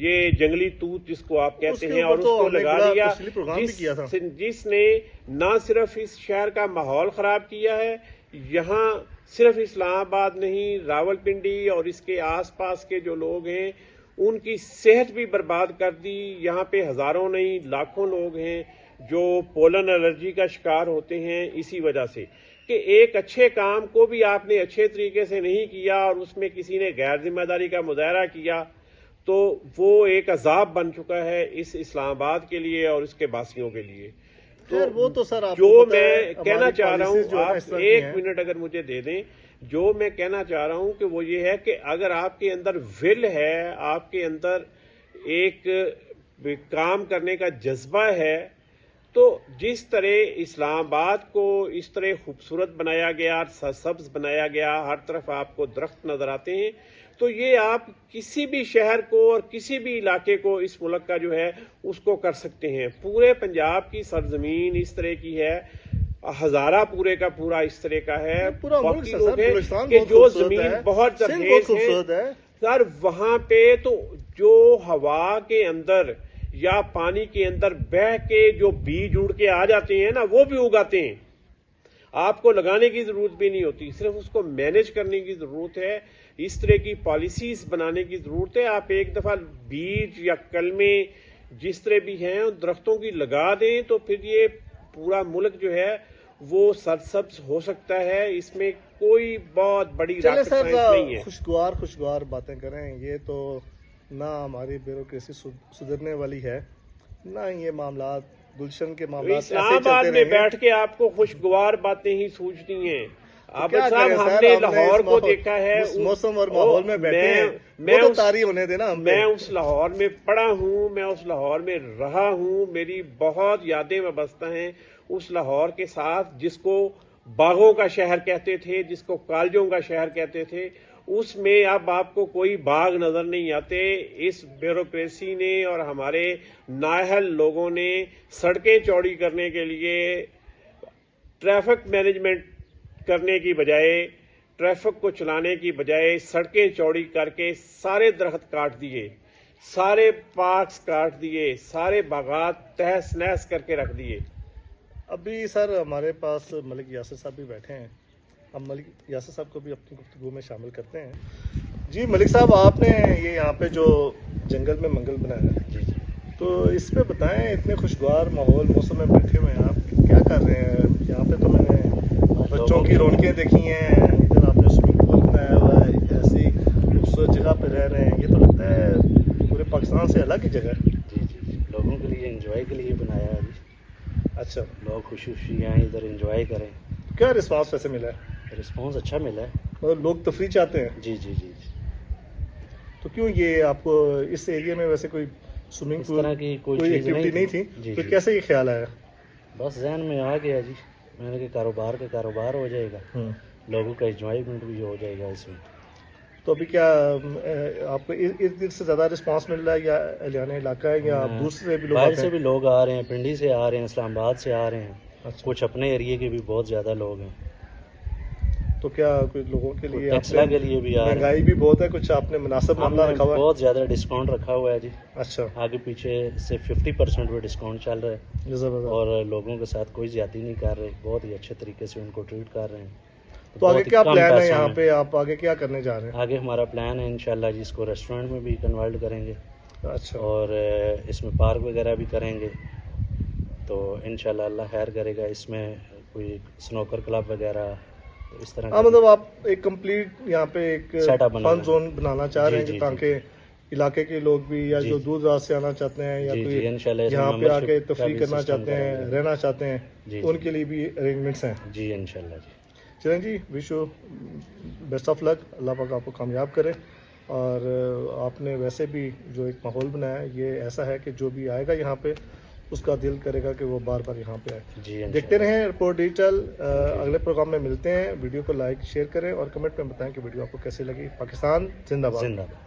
یہ جنگلی توت جس کو آپ کہتے اس کے ہیں، اور اوپر اس تو کو ہم نے لگا بڑا دیا، تفصیلی پروگرام بھی کیا تھا۔ جس نے نہ صرف اس شہر کا ماحول خراب کیا ہے، یہاں صرف اسلام آباد نہیں، راولپنڈی اور اس کے آس پاس کے جو لوگ ہیں ان کی صحت بھی برباد کر دی۔ یہاں پہ ہزاروں نہیں لاکھوں لوگ ہیں جو پولن الرجی کا شکار ہوتے ہیں اسی وجہ سے کہ ایک اچھے کام کو بھی آپ نے اچھے طریقے سے نہیں کیا اور اس میں کسی نے غیر ذمہ داری کا مظاہرہ کیا، تو وہ ایک عذاب بن چکا ہے اس اسلام آباد کے لیے اور اس کے باسیوں کے لیے۔ خیر وہ تو سر آپ جو کو پتہ میں ہے، کہنا ہماری چاہ رہا ہوں، پالیسیز جو ہے نا آپ اس طرح کی ایک ہیں۔ منٹ اگر مجھے دے دیں، جو میں کہنا چاہ رہا ہوں کہ وہ یہ ہے کہ اگر آپ کے اندر ول ہے، آپ کے اندر ایک کام کرنے کا جذبہ ہے، تو جس طرح اسلام آباد کو اس طرح خوبصورت بنایا گیا، سبز بنایا گیا، ہر طرف آپ کو درخت نظر آتے ہیں، تو یہ آپ کسی بھی شہر کو اور کسی بھی علاقے کو اس ملک کا جو ہے اس کو کر سکتے ہیں۔ پورے پنجاب کی سرزمین اس طرح کی ہے، ہزارہ پورے کا پورا اس طرح کا ہے، پورا ملک باقی سر، لوگ ہیں بلوچستان کہ بہت جو خوبصورت زمین ہے، بہت سندھ بہت زرخیز خوبصورت ہے ہے۔ سر، وہاں پہ تو جو ہوا کے اندر یا پانی کے اندر بہہ کے جو بیج اڑ کے آ جاتے ہیں نا، وہ بھی اگاتے ہیں، آپ کو لگانے کی ضرورت بھی نہیں ہوتی، صرف اس کو مینج کرنے کی ضرورت ہے، اس طرح کی پالیسیز بنانے کی ضرورت ہے۔ آپ ایک دفعہ بیج یا کلمے جس طرح بھی ہیں ان درختوں کی لگا دیں تو پھر یہ پورا ملک جو ہے وہ سرسبز ہو سکتا ہے، اس میں کوئی بہت بڑی چلے راکٹ سر، سائنس نہیں ہے۔ خوشگوار باتیں کریں، یہ تو نہ ہماری بیوروکریسی سدھرنے والی ہے، نہ یہ معاملات گلشن کے معاملات ایسے اسلام ہی آباد چلتے میں رہیں گے۔ بیٹھ کے آپ کو خوشگوار باتیں ہی سوچتی ہیں۔ عابد کیا صاحب، کریں ہم سر، نے ہم لاہور اس کو دیکھا ہے، اس موسم اور ماحول میں بیٹھے ہیں، میں وہ تو اس- طاری ہونے دینا ہم پہ۔ میں اس لاہور میں پڑھا ہوں، میں اس لاہور میں رہا ہوں، میری بہت یادیں وابستہ ہیں اس لاہور کے ساتھ جس کو باغوں کا شہر کہتے تھے، جس کو کالجوں کا شہر کہتے تھے۔ اس میں اب آپ کو کوئی باغ نظر نہیں آتے۔ اس بیوروکریسی نے اور ہمارے نااہل لوگوں نے سڑکیں چوڑی کرنے کے لیے ٹریفک مینجمنٹ کرنے کی بجائے، ٹریفک کو چلانے کی بجائے سڑکیں چوڑی کر کے سارے درخت کاٹ دیے، سارے پارکس کاٹ دیے، سارے باغات تہس نہس کر کے رکھ دیے۔ ابھی سر ہمارے پاس ملک یاسر صاحب بھی بیٹھے ہیں، ہم ملک یاسر صاحب کو بھی اپنی گفتگو میں شامل کرتے ہیں۔ جی ملک صاحب، آپ نے یہ یہاں پہ جو جنگل میں منگل بنایا ہے، تو اس پہ بتائیں، اتنے خوشگوار ماحول موسم میں بیٹھے ہوئے ہیں، آپ کیا کر رہے ہیں یہاں پہ؟ تو میں نے بچوں کی رونقیں دیکھی ہیں، ادھر آپ نے سوئمنگ پول بنایا ہوا ہے، ایسی خوبصورت جگہ پہ رہ رہے ہیں، یہ تو لگتا ہے پورے پاکستان سے الگ ہی جگہ ہے۔ جی، لوگوں کے لیے انجوائے کے لیے بنایا ہے جی، اچھا، لوگ خوشی آئیں ادھر انجوائے کریں۔ کیا رسپانس ویسے ملا ہے؟ رسپانس اچھا ملا ہے۔ مطلب لوگ تفریح چاہتے ہیں؟ جی، تو کیوں یہ آپ کو اس ایریا میں ویسے کوئی سوئمنگ اس پول طرح کی کوئی کوئی چیز ایکٹیویٹی نہیں تھی؟ جی، تو کیسے یہ خیال آیا؟ بس ذہن میں آ گیا جی، میں نے کہ کاروبار ہو جائے گا، لوگوں کا انجوائمنٹ بھی ہو جائے گا اس میں۔ تو ابھی کیا آپ کو ارد گرد سے زیادہ رسپانس مل رہا ہے یا اہلیان علاقہ ہے یا دوسرے بھی لوگ باہر آتے سے ہیں؟ بھی لوگ آ رہے ہیں، پنڈی سے آ رہے ہیں، اسلام آباد سے آ رہے ہیں، اچھا، کچھ اپنے ایریے کے بھی بہت زیادہ لوگ ہیں، تو کیا کوئی لوگوں کے لیے آپ ٹیکسلا نے کے لیے بھی آ رہے ہیں۔ مہنگائی بھی بہت ہے، کچھ آپ نے مناسب ہم معاملہ نے رکھا ہوا ہے؟ بہت زیادہ ڈسکاؤنٹ رکھا ہوا ہے جی، اچھا، آگے پیچھے سے 50% پہ ڈسکاؤنٹ چل رہا ہے، زبردست۔ اور لوگوں کے ساتھ کوئی زیادتی نہیں کر رہے، بہت ہی اچھے طریقے سے ان کو ٹریٹ کر رہے ہیں۔ تو آگے بہت ہی کیا کم پلان ہے پیسوں یہاں میں۔ پہ؟ آپ آگے کیا کرنے جا رہے آگے ہمارا پلان ہے انشاءاللہ جی، اس کو ریسٹورنٹ میں بھی کنورٹ کریں گے، ہیں؟ اچھا، اور اس میں پارک وغیرہ بھی کریں گے، تو انشاءاللہ اللہ خیر کرے گا، اس میں کوئی سنوکر کلب وغیرہ تو اس طرح ہاں، مطلب آپ ایک کمپلیٹ یہاں پہ ایک Set up بنانا فن زون بنانا چاہ رہے ہیں جی، کہ جی، تاکہ علاقے کے لوگ بھی یا جی، جو دور دراز سے آنا چاہتے ہیں یا جی، کوئی جی، انشاءاللہ اس میں یہاں پہ آ membership کے کا تفریح بھی کرنا system چاہتے ہیں، کریں گے۔ رہنا چاہتے ہیں، جی، ان جی۔ کے لیے بھی ارینجمنٹس ہیں۔ جی انشاءاللہ جی۔ چلیں جی، وش یو بیسٹ آف لک، اللہ پاک آپ کو کامیاب کرے، اور آپ نے ویسے بھی جو ایک ماحول بنایا ہے یہ ایسا ہے کہ جو بھی آئے گا یہاں پہ اس کا دل کرے گا کہ وہ بار بار یہاں پہ آئے۔ جی انشاءاللہ۔ دیکھتے رہیں رپورٹ ڈیجیٹل، اگلے پروگرام میں ملتے ہیں۔ ویڈیو کو لائک شیئر کریں اور کمنٹ میں بتائیں کہ ویڈیو آپ کو کیسی لگی۔ پاکستان زندہ باد۔ زندہ باد۔